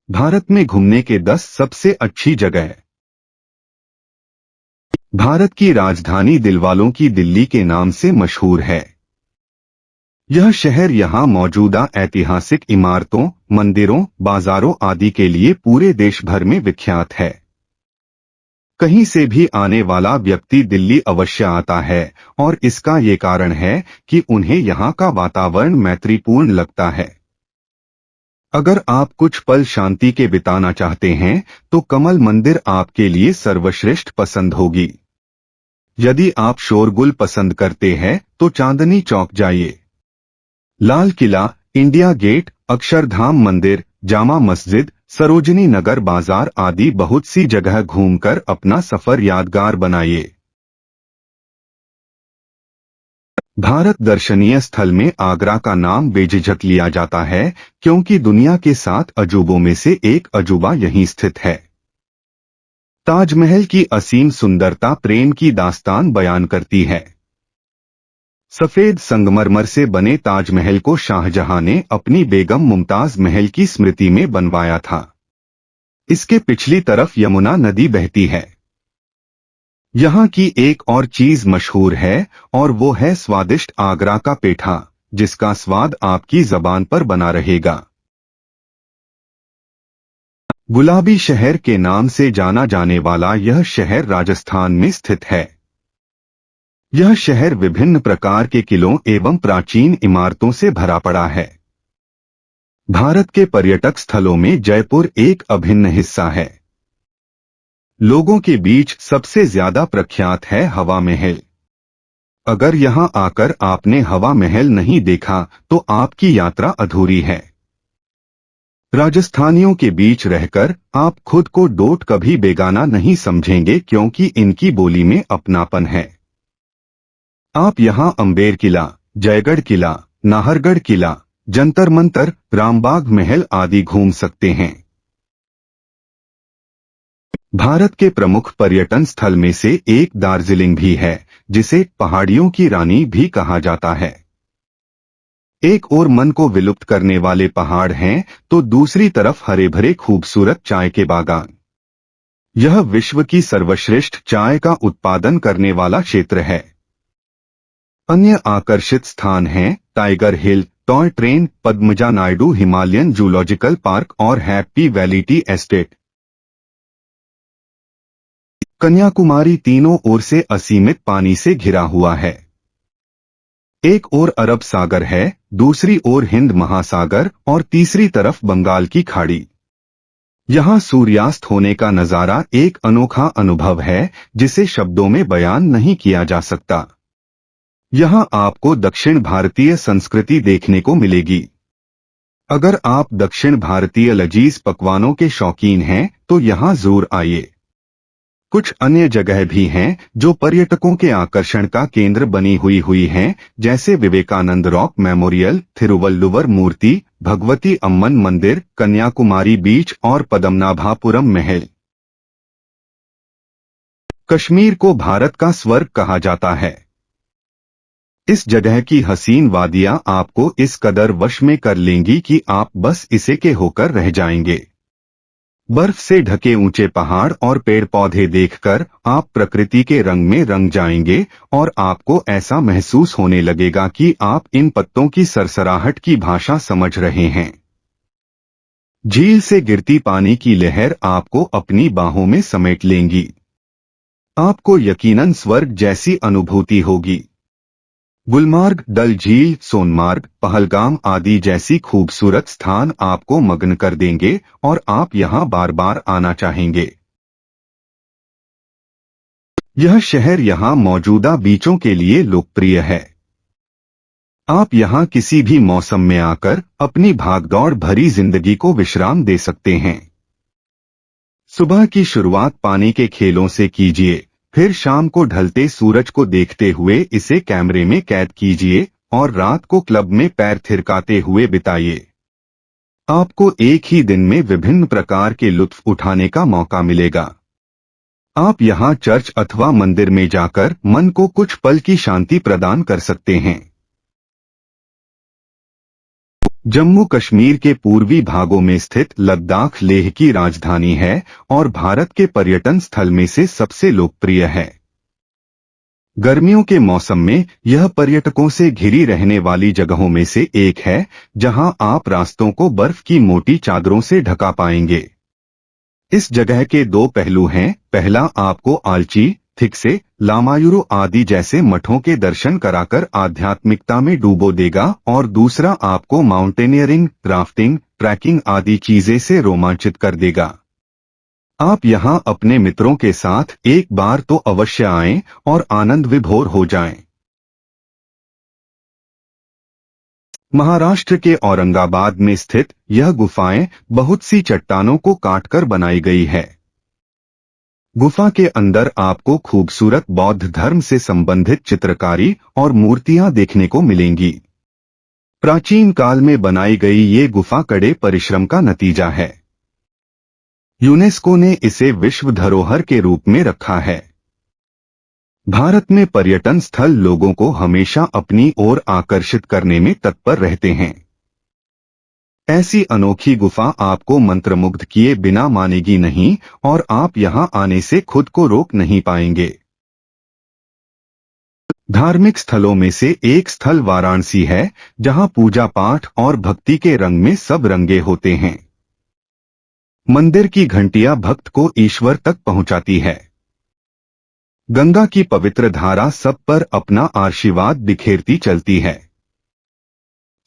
भारत में घूमने के 10 सबसे अच्छी जगह। भारत की राजधानी दिलवालों की दिल्ली के नाम से मशहूर है। यह शहर यहाँ मौजूदा ऐतिहासिक इमारतों, मंदिरों, बाजारों आदि के लिए पूरे देश भर में विख्यात है। कहीं से भी आने वाला व्यक्ति दिल्ली अवश्य आता है और इसका ये कारण है कि उन्हें यहाँ का वातावरण मैत्रीपूर्ण लगता है। अगर आप कुछ पल शांति के बिताना चाहते हैं तो कमल मंदिर आपके लिए सर्वश्रेष्ठ पसंद होगी। यदि आप शोरगुल पसंद करते हैं तो चांदनी चौक जाइए। लाल किला, इंडिया गेट, अक्षरधाम मंदिर, जामा मस्जिद, सरोजनी नगर बाजार आदि बहुत सी जगह घूमकर अपना सफर यादगार बनाइए। भारत दर्शनीय स्थल में आगरा का नाम बेझिझक लिया जाता है क्योंकि दुनिया के 7 अजूबों में से एक अजूबा यहीं स्थित है। ताजमहल की असीम सुंदरता प्रेम की दास्तान बयान करती है। सफेद संगमरमर से बने ताजमहल को शाहजहां ने अपनी बेगम मुमताज महल की स्मृति में बनवाया था। इसके पिछली तरफ यमुना नदी बहती है। यहाँ की एक और चीज मशहूर है और वो है स्वादिष्ट आगरा का पेठा, जिसका स्वाद आपकी जबान पर बना रहेगा। गुलाबी शहर के नाम से जाना जाने वाला यह शहर राजस्थान में स्थित है। यह शहर विभिन्न प्रकार के किलों एवं प्राचीन इमारतों से भरा पड़ा है। भारत के पर्यटक स्थलों में जयपुर एक अभिन्न हिस्सा है। लोगों के बीच सबसे ज्यादा प्रख्यात है हवा महल। अगर यहां आकर आपने हवा महल नहीं देखा तो आपकी यात्रा अधूरी है। राजस्थानियों के बीच रहकर आप खुद को डोट कभी बेगाना नहीं समझेंगे क्योंकि इनकी बोली में अपनापन है। आप यहां अम्बेर किला, जयगढ़ किला, नाहरगढ़ किला, जंतर मंतर, रामबाग महल आदि घूम सकते हैं। भारत के प्रमुख पर्यटन स्थल में से एक दार्जिलिंग भी है, जिसे पहाड़ियों की रानी भी कहा जाता है। एक ओर मन को विलुप्त करने वाले पहाड़ हैं तो दूसरी तरफ हरे भरे खूबसूरत चाय के बागान। यह विश्व की सर्वश्रेष्ठ चाय का उत्पादन करने वाला क्षेत्र है। अन्य आकर्षित स्थान हैं Tiger Hill, toy train, Padmaja Naidu Himalayan Zoological Park और Happy Valley Tea Estate. Kanyakumari तीनों ओर से असीमित पानी से घिरा हुआ है। एक ओर अरब सागर है, दूसरी ओर हिंद महासागर और तीसरी तरफ बंगाल की खाड़ी। यहाँ सूर्यास्त होने का नजारा एक अनोखा अनुभव है जिसे शब्दों में बयान नहीं किया जा सकता। यहाँ आपको दक्षिण भारतीय संस्कृति देखने को मिलेगी। अगर आप दक्षिण भारतीय लजीज पकवानों के शौकीन हैं तो यहाँ जरूर आइए। कुछ अन्य जगह भी हैं जो पर्यटकों के आकर्षण का केंद्र बनी हुई हैं, जैसे विवेकानंद रॉक मेमोरियल, थिरुवल्लुवर मूर्ति, भगवती अम्मन मंदिर, कन्याकुमारी बीच और पद्मनाभपुरम महल। कश्मीर को भारत का स्वर्ग कहा जाता है। इस जगह की हसीन वादियां आपको इस कदर वश में कर लेंगी कि आप बस इसे के होकर रह जाएंगे। बर्फ से ढके ऊंचे पहाड़ और पेड़ पौधे देखकर आप प्रकृति के रंग में रंग जाएंगे और आपको ऐसा महसूस होने लगेगा कि आप इन पत्तों की सरसराहट की भाषा समझ रहे हैं। झील से गिरती पानी की लहर आपको अपनी बाहों में समेट लेंगी। आपको यकीनन स्वर्ग जैसी अनुभूति होगी। गुलमार्ग, डल झील, सोनमार्ग, पहलगाम आदि जैसी खूबसूरत स्थान आपको मग्न कर देंगे और आप यहां बार बार आना चाहेंगे। यह शहर यहां मौजूदा बीचों के लिए लोकप्रिय है। आप यहां किसी भी मौसम में आकर अपनी भागदौड़ भरी जिंदगी को विश्राम दे सकते हैं। सुबह की शुरुआत पानी के खेलों से कीजिए, फिर शाम को ढलते सूरज को देखते हुए इसे कैमरे में कैद कीजिए और रात को क्लब में पैर थिरकाते हुए बिताइए। आपको एक ही दिन में विभिन्न प्रकार के लुत्फ उठाने का मौका मिलेगा। आप यहां चर्च अथवा मंदिर में जाकर मन को कुछ पल की शांति प्रदान कर सकते हैं। जम्मू कश्मीर के पूर्वी भागों में स्थित लद्दाख लेह की राजधानी है और भारत के पर्यटन स्थल में से सबसे लोकप्रिय है। गर्मियों के मौसम में यह पर्यटकों से घिरी रहने वाली जगहों में से एक है, जहां आप रास्तों को बर्फ की मोटी चादरों से ढका पाएंगे। इस जगह के दो पहलू हैं। पहला, आपको आल्ची, थिकसे, लामायुरु आदि जैसे मठों के दर्शन कराकर आध्यात्मिकता में डूबो देगा, और दूसरा आपको माउंटेनियरिंग, राफ्टिंग, ट्रैकिंग आदि चीजें से रोमांचित कर देगा। आप यहां अपने मित्रों के साथ एक बार तो अवश्य आएं और आनंद विभोर हो जाएं। महाराष्ट्र के औरंगाबाद में स्थित यह गुफाएं बहुत सी चट्टानों को काटकर बनाई गई है। गुफा के अंदर आपको खूबसूरत बौद्ध धर्म से संबंधित चित्रकारी और मूर्तियां देखने को मिलेंगी। प्राचीन काल में बनाई गई ये गुफा कड़े परिश्रम का नतीजा है। यूनेस्को ने इसे विश्व धरोहर के रूप में रखा है। भारत में पर्यटन स्थल लोगों को हमेशा अपनी ओर आकर्षित करने में तत्पर रहते हैं। ऐसी अनोखी गुफा आपको मंत्रमुग्ध किए बिना मानेगी नहीं और आप यहां आने से खुद को रोक नहीं पाएंगे। धार्मिक स्थलों में से एक स्थल वाराणसी है, जहां पूजा पाठ और भक्ति के रंग में सब रंगे होते हैं। मंदिर की घंटियां भक्त को ईश्वर तक पहुंचाती है। गंगा की पवित्र धारा सब पर अपना आशीर्वाद बिखेरती चलती है।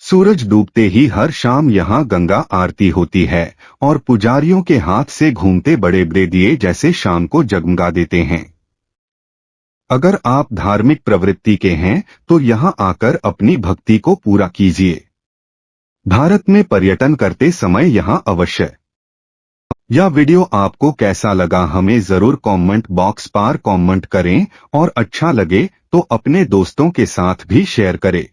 सूरज डूबते ही हर शाम यहां गंगा आरती होती है और पुजारियों के हाथ से घूमते बड़े बड़े दिए जैसे शाम को जगमगा देते हैं। अगर आप धार्मिक प्रवृत्ति के हैं तो यहां आकर अपनी भक्ति को पूरा कीजिए। भारत में पर्यटन करते समय यहां अवश्य। यह वीडियो आपको कैसा लगा हमें जरूर कमेंट बॉक्स पर कमेंट करें और अच्छा लगे तो अपने दोस्तों के साथ भी शेयर करें।